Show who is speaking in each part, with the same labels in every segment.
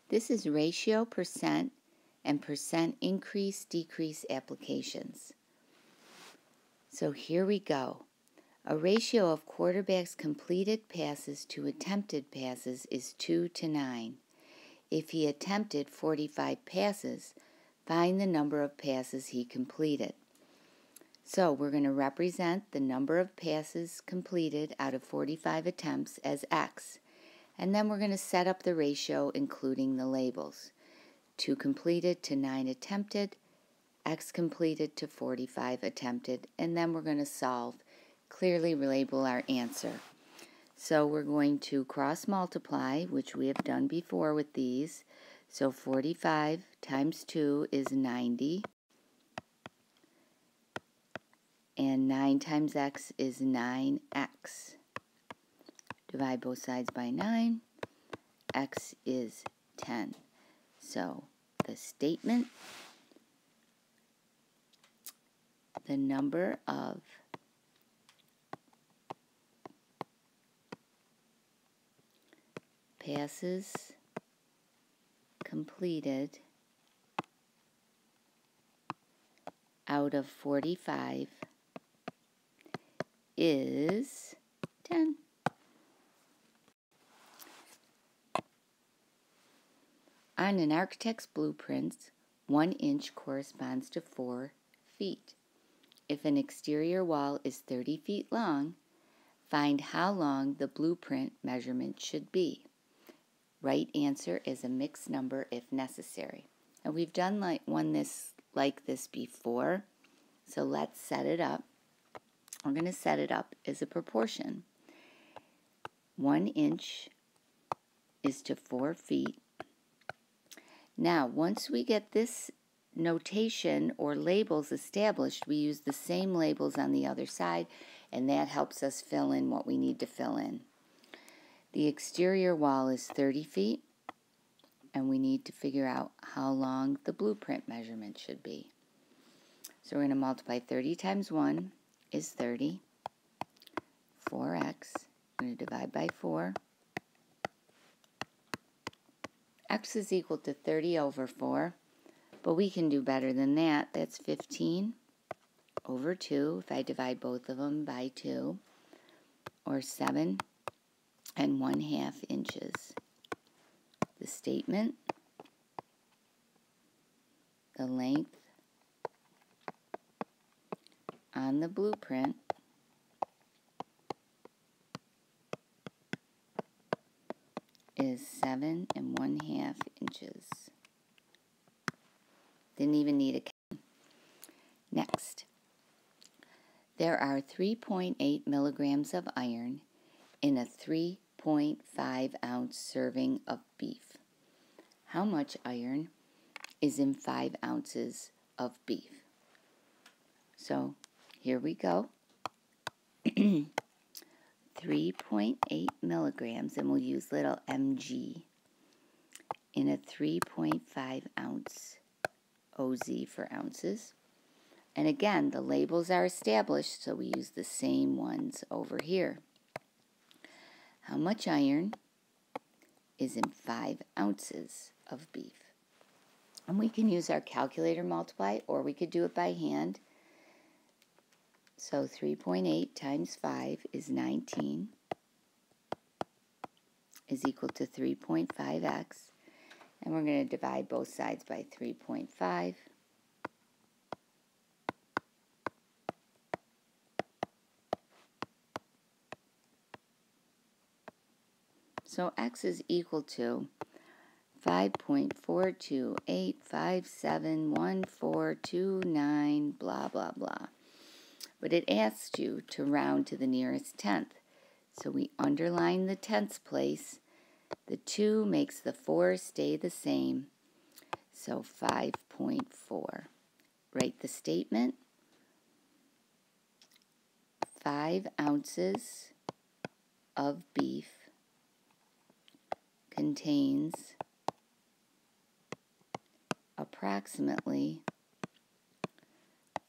Speaker 1: This is ratio, percent, and percent increase, decrease applications. So here we go. A ratio of quarterback's completed passes to attempted passes is 2 to 9. If he attempted 45 passes, find the number of passes he completed. So we're going to represent the number of passes completed out of 45 attempts as X. And then we're going to set up the ratio including the labels. 2 completed to 9 attempted, X completed to 45 attempted, and then we're going to solve, clearly label our answer. So we're going to cross multiply, which we have done before with these. So 45 times 2 is 90. And 9 times x is 9x. Divide both sides by 9. X is 10. So the statement, the number of passes completed out of 45 is 10. On an architect's blueprints, 1 inch corresponds to 4 feet. If an exterior wall is 30 feet long, find how long the blueprint measurement should be. Right answer is a mixed number if necessary. And we've done like this before, so let's set it up. We're going to set it up as a proportion. 1 inch is to 4 feet. Now, once we get this notation or labels established, we use the same labels on the other side, and that helps us fill in what we need to fill in. The exterior wall is 30 feet, and we need to figure out how long the blueprint measurement should be. So we're going to multiply 30 times 1 is 30, 4x. We're going to divide by 4. X is equal to 30 over 4, but we can do better than that. That's 15 over 2, if I divide both of them by 2, or 7 1/2 inches. The statement, the length on the blueprint is 7 1/2 inches. Didn't even need a count. Next, there are 3.8 milligrams of iron in a 3.5 ounce serving of beef. How much iron is in 5 ounces of beef? So here we go. 3.8 milligrams, and we'll use little mg, in a 3.5 ounce, OZ for ounces. And again, the labels are established, so we use the same ones over here. How much iron is in 5 ounces of beef? And we can use our calculator multiply, or we could do it by hand. So 3.8 times 5 is 19, is equal to 3.5x. And we're going to divide both sides by 3.5. So x is equal to 5.428571429, blah, blah, blah. But it asks you to round to the nearest tenth. So we underline the tenths place. The 2 makes the 4 stay the same. So 5.4. Write the statement. 5 ounces of beef contains approximately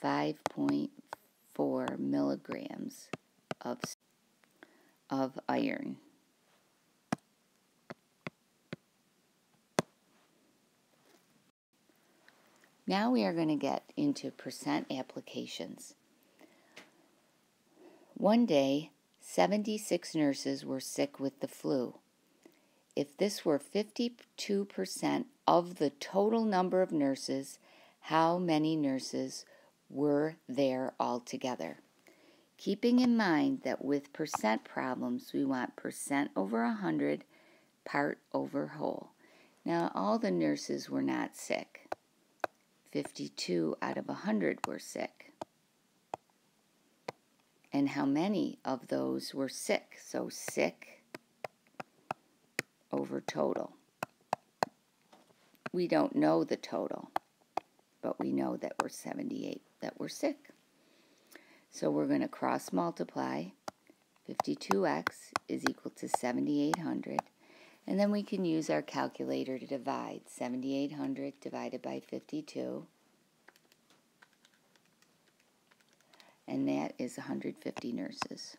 Speaker 1: 5.4 milligrams of iron. Now we are going to get into percent applications. One day, 76 nurses were sick with the flu. If this were 52% of the total number of nurses, how many nurses were there altogether? Keeping in mind that with percent problems, we want percent over 100, part over whole. Now, all the nurses were not sick. 52 out of 100 were sick. And how many of those were sick? So sick over total. We don't know the total, but we know that we're 78 that were sick. So we're going to cross multiply. 52x is equal to 7,800. And then we can use our calculator to divide. 7,800 divided by 52. And that is 150 nurses.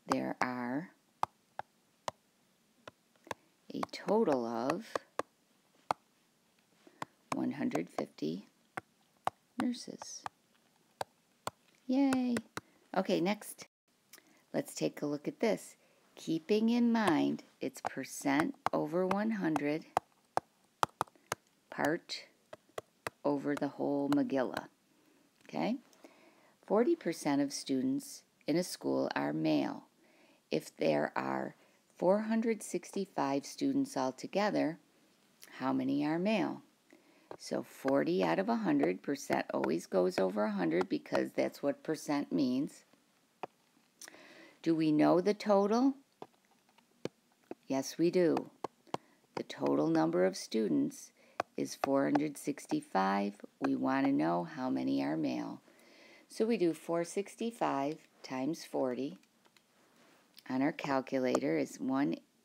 Speaker 1: There are a total of 150 nurses. Yay! Okay, next. Let's take a look at this. Keeping in mind it's percent over 100, part over the whole Megillah. Okay? 40% of students in a school are male. If there are 465 students altogether, how many are male? So 40 out of 100, percent always goes over 100 because that's what percent means. Do we know the total? Yes, we do. The total number of students is 465. We want to know how many are male. So we do 465 times 40 on our calculator is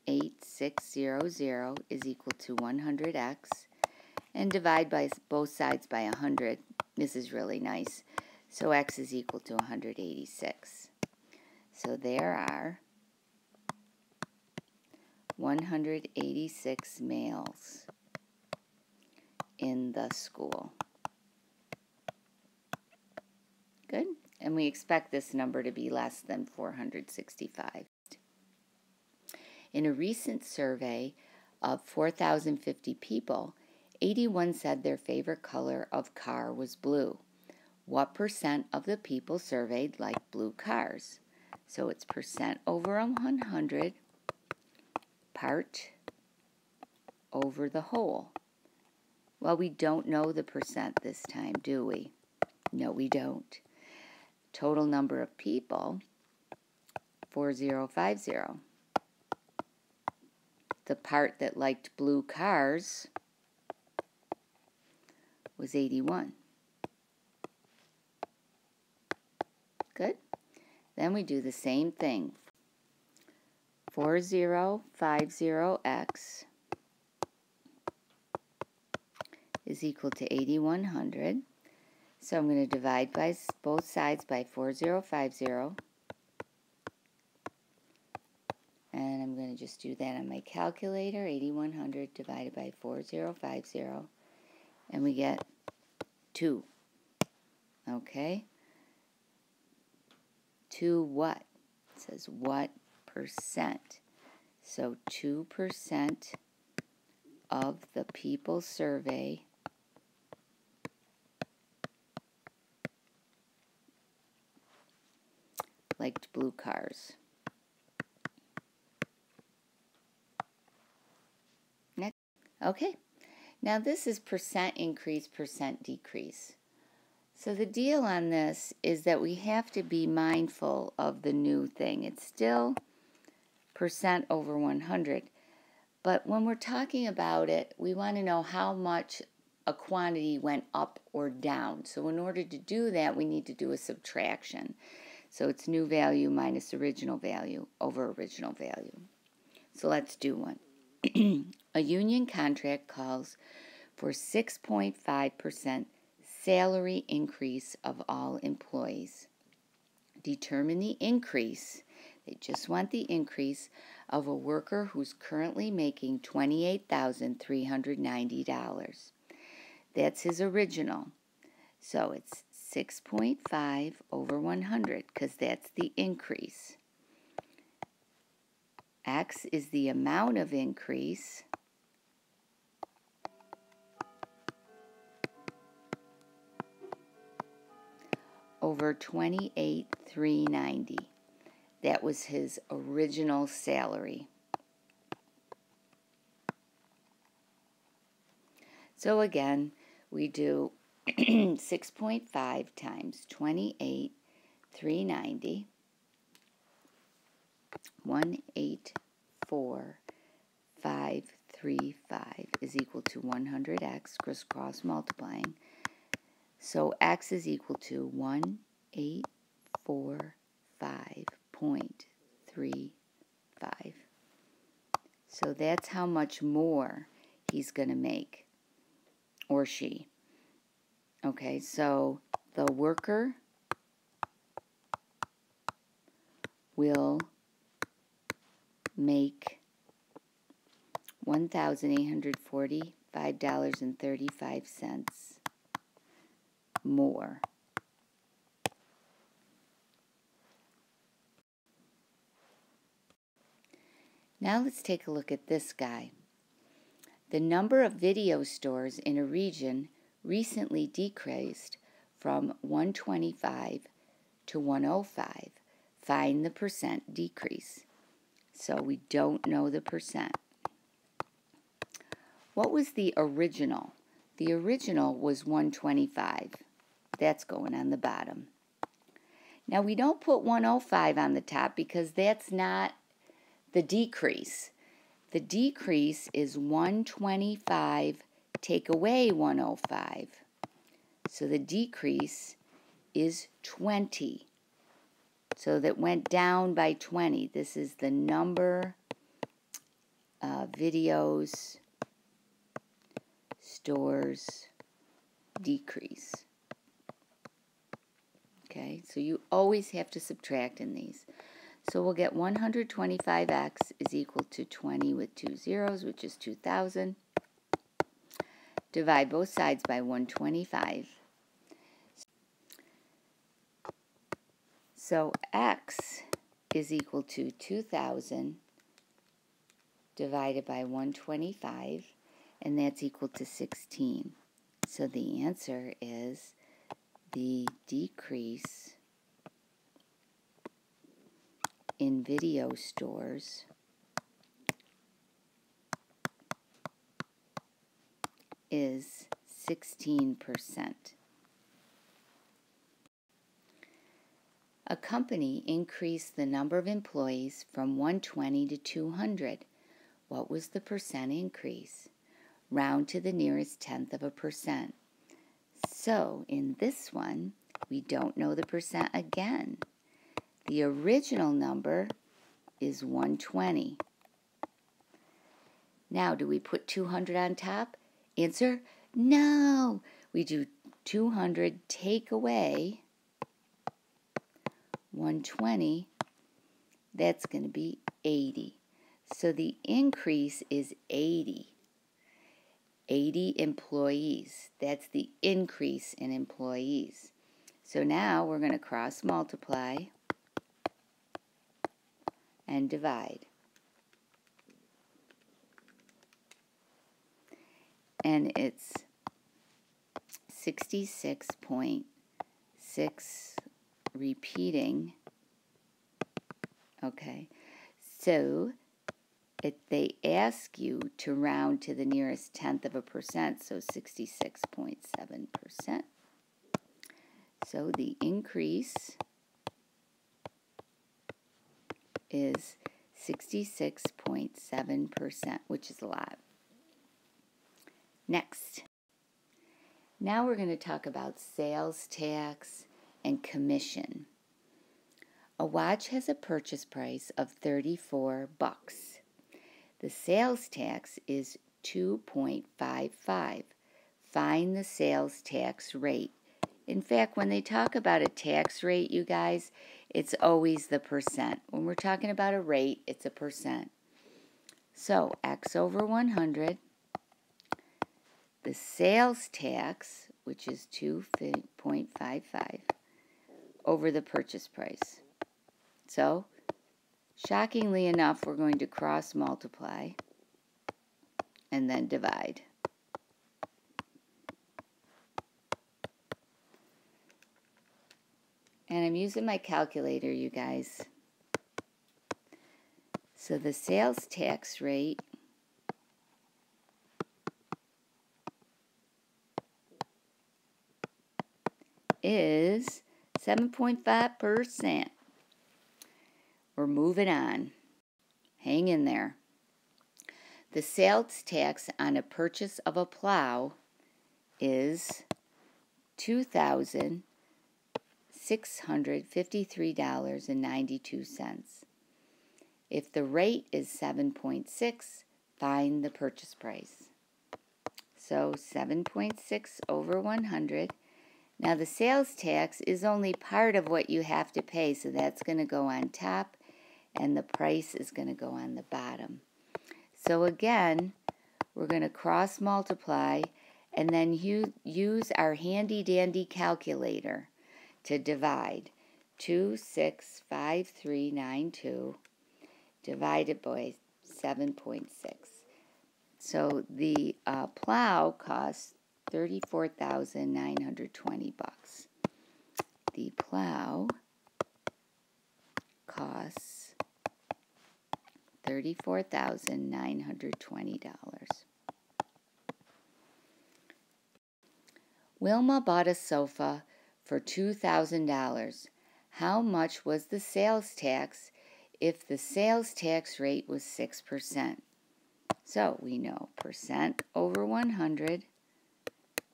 Speaker 1: 18600 is equal to 100x. And divide by both sides by 100. This is really nice. So x is equal to 186. So there are 186 males in the school. Good. And we expect this number to be less than 465. In a recent survey of 4,050 people, 81 said their favorite color of car was blue. What percent of the people surveyed like blue cars? So it's percent over 100, part over the whole. Well, we don't know the percent this time, do we? No, we don't. Total number of people, 4050. The part that liked blue cars was 81. Good. Then we do the same thing. 4050x is equal to 8100. So I'm going to divide by both sides by 4050. And I'm going to just do that on my calculator. 8100 divided by 4050. And we get 2. Okay? 2 what? It says what percent? So 2% of the people surveyed liked blue cars. Next. Okay. Now this is percent increase, percent decrease. So the deal on this is that we have to be mindful of the new thing. It's still percent over 100. But when we're talking about it, we want to know how much a quantity went up or down. So in order to do that, we need to do a subtraction. So it's new value minus original value over original value. So let's do one. A union contract calls for 6.5% salary increase of all employees. Determine the increase They just want the increase of a worker who's currently making $28,390. That's his original. So it's 6.5 over 100 because that's the increase. X is the amount of increase over 28,390. That was his original salary. So again, we do 6.5 times 28,390, 184,535 is equal to 100x, crisscross multiplying. So x is equal to 1845.35. So that's how much more he's going to make, or she. Okay, so the worker will make $1,845.35 more. Now let's take a look at this guy. The number of video stores in a region recently decreased from 125 to 105. Find the percent decrease. So we don't know the percent. What was the original? The original was 125. That's going on the bottom. Now we don't put 105 on the top because that's not the decrease. The decrease is 125 take away 105. So the decrease is 20. So that went down by 20. This is the number of videos, stores, decrease. Okay, so you always have to subtract in these. So we'll get 125x is equal to 20 with 2 zeros, which is 2,000. Divide both sides by 125. So x is equal to 2,000 divided by 125, and that's equal to 16. So the answer is the decrease in video stores is 16%. A company increased the number of employees from 120 to 200. What was the percent increase? Round to the nearest tenth of a percent. So in this one, we don't know the percent again. The original number is 120. Now, do we put 200 on top? Answer, no. We do 200 take away 120. That's going to be 80. So the increase is 80. 80 employees. That's the increase in employees. So now we're going to cross multiply and divide. And it's 66.6 repeating. Okay, so they ask you to round to the nearest tenth of a percent, so 66.7%. So the increase is 66.7%, which is a lot. Next. Now we're going to talk about sales tax and commission. A watch has a purchase price of 34 bucks. The sales tax is 2.55. Find the sales tax rate. In fact, when they talk about a tax rate, you guys, it's always the percent. When we're talking about a rate, it's a percent. So X over 100, the sales tax, which is 2.55, over the purchase price. So, shockingly enough, we're going to cross multiply and then divide. And I'm using my calculator, you guys. So the sales tax rate is 7.5%. We're moving on. Hang in there. The sales tax on a purchase of a plow is $2,653.92. If the rate is 7.6, find the purchase price. So 7.6 over 100. Now the sales tax is only part of what you have to pay, so that's going to go on top, and the price is going to go on the bottom. So again, we're going to cross multiply and then use our handy dandy calculator to divide. 2,65392 divided by 7.6. So the plow costs $34,920. The plow costs $34,920. Wilma bought a sofa for $2,000. How much was the sales tax if the sales tax rate was 6%? So we know percent over 100.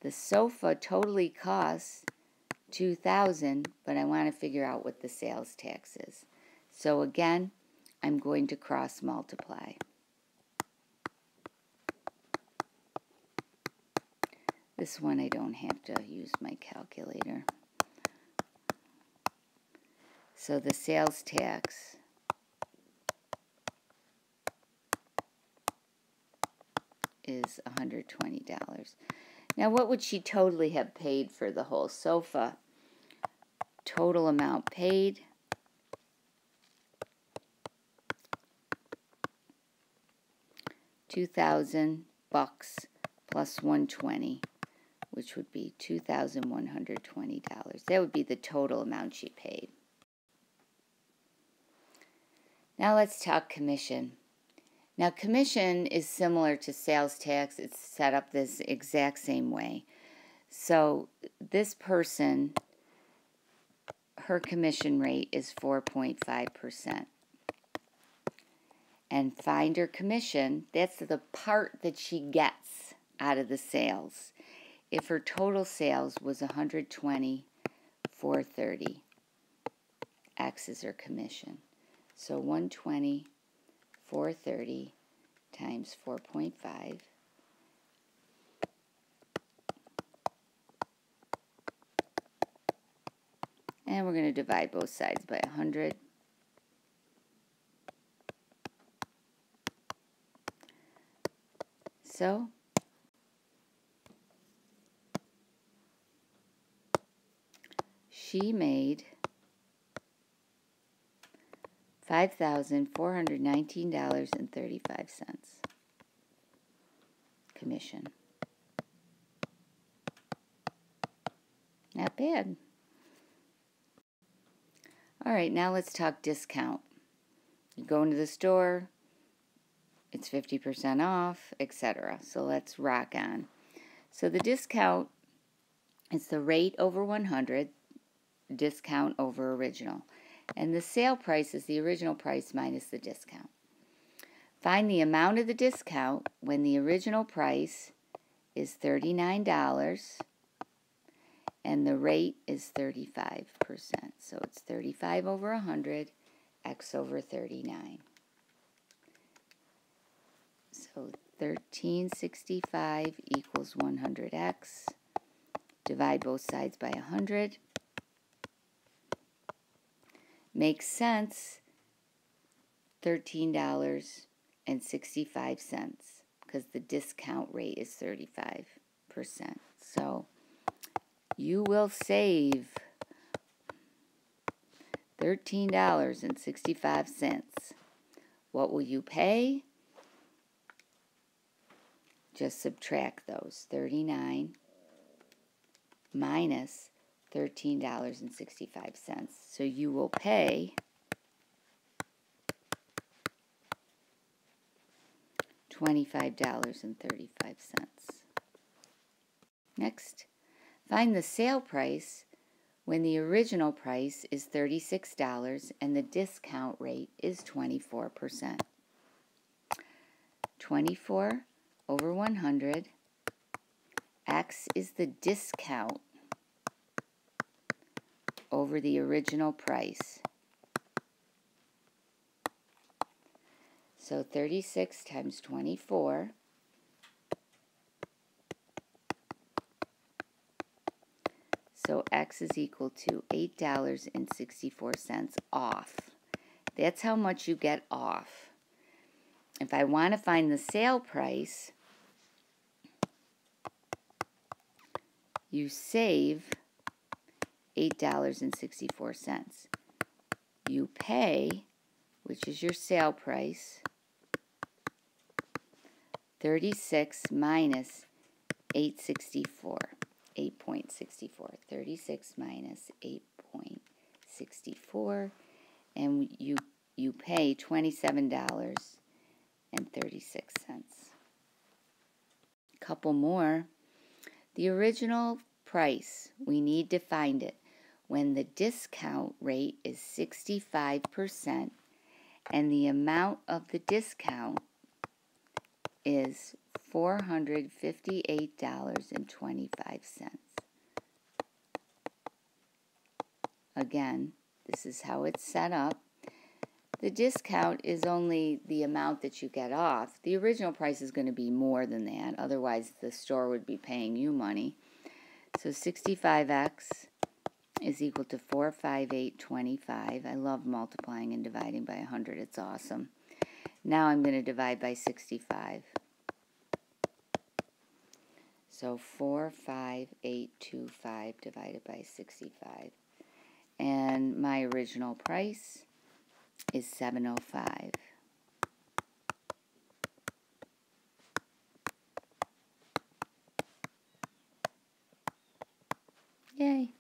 Speaker 1: The sofa totally costs $2,000, but I want to figure out what the sales tax is. So again, I'm going to cross multiply. This one I don't have to use my calculator. So the sales tax is $120. Now what would she totally have paid for the whole sofa? Total amount paid, $2,000 plus $120, which would be $2,120. That would be the total amount she paid. Now let's talk commission. Now commission is similar to sales tax. It's set up this exact same way. So this person, her commission rate is 4.5%. And find her commission, that's the part that she gets out of the sales. If her total sales was $120,430, X is her commission. So $120,430 times 4.5. And we're going to divide both sides by 100. So she made $5,419.35 commission. Not bad. All right, now let's talk discount. You go into the store, it's 50% off, etc. So let's rock on. So the discount is the rate over 100, discount over original. And the sale price is the original price minus the discount. Find the amount of the discount when the original price is $39 and the rate is 35%. So it's 35 over 100, X over 39. So 1365 equals 100X. Divide both sides by 100. makes sense, $13.65, because the discount rate is 35%. So you will save $13.65. What will you pay? Just subtract those. 39 minus $13.65. So you will pay $25.35. Next, find the sale price when the original price is $36 and the discount rate is 24%. 24 over 100, X is the discount over the original price. So 36 times 24 so X is equal to $8.64 off. That's how much you get off. If I want to find the sale price, you save $8.64. You pay, which is your sale price, 36 minus 8.64. 36 minus 8.64, and you pay $27.36. Couple more. The original price, we need to find it when the discount rate is 65% and the amount of the discount is $458.25. Again, this is how it's set up. The discount is only the amount that you get off. The original price is going to be more than that. Otherwise, the store would be paying you money. So 65x is equal to 458.25. I love multiplying and dividing by 100. It's awesome. Now I'm going to divide by 65. So 45825 divided by 65. And my original price is $7.05. Yay.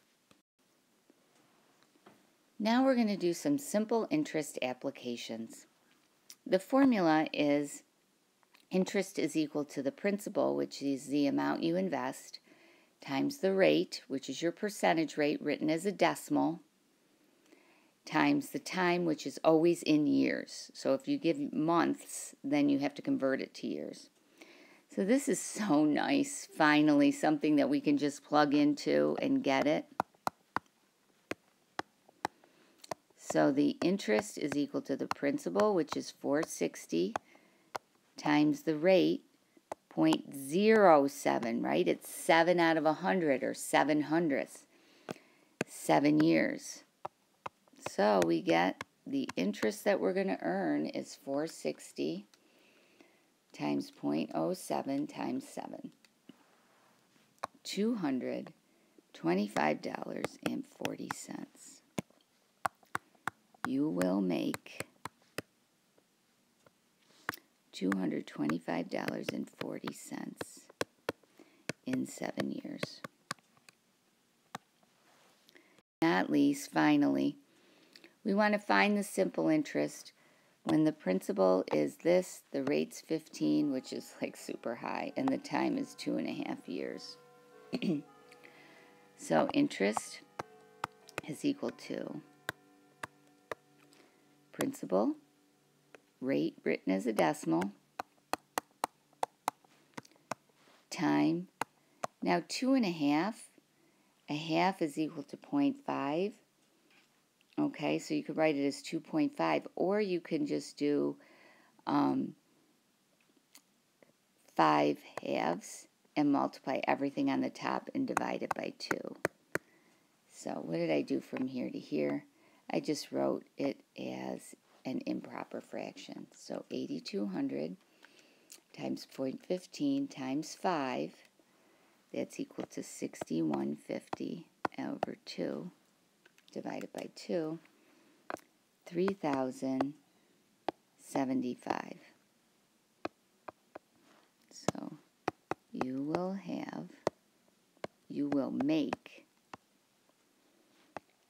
Speaker 1: Now we're going to do some simple interest applications. The formula is interest is equal to the principal, which is the amount you invest, times the rate, which is your percentage rate written as a decimal, times the time, which is always in years. So if you give months, then you have to convert it to years. So this is so nice, finally, something that we can just plug into and get it. So the interest is equal to the principal, which is $460, times the rate, 0.07, right? It's 7 out of 100, or 7/100. 7 years. So we get the interest that we're going to earn is $460 times 0.07 times 7. $225.40. You will make $225.40 in 7 years. At least, finally, we want to find the simple interest when the principal is this, the rate's 15, which is like super high, and the time is 2.5 years. So interest is equal to principal, rate written as a decimal, time. Now 2.5, a half is equal to 0.5. Okay, so you could write it as 2.5, or you can just do 5 halves and multiply everything on the top and divide it by 2. So what did I do from here to here? I just wrote it as an improper fraction. So 8,200 times 0.15 times 5, that's equal to 6,150 over 2, divided by 2, 3,075. So you will make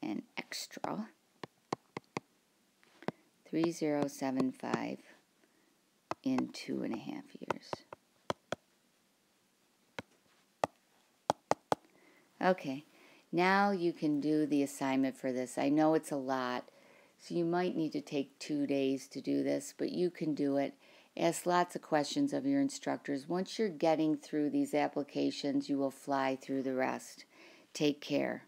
Speaker 1: an extra 3,075 in 2.5 years. Okay, now you can do the assignment for this. I know it's a lot, so you might need to take 2 days to do this, but you can do it. Ask lots of questions of your instructors. Once you're getting through these applications, you will fly through the rest. Take care.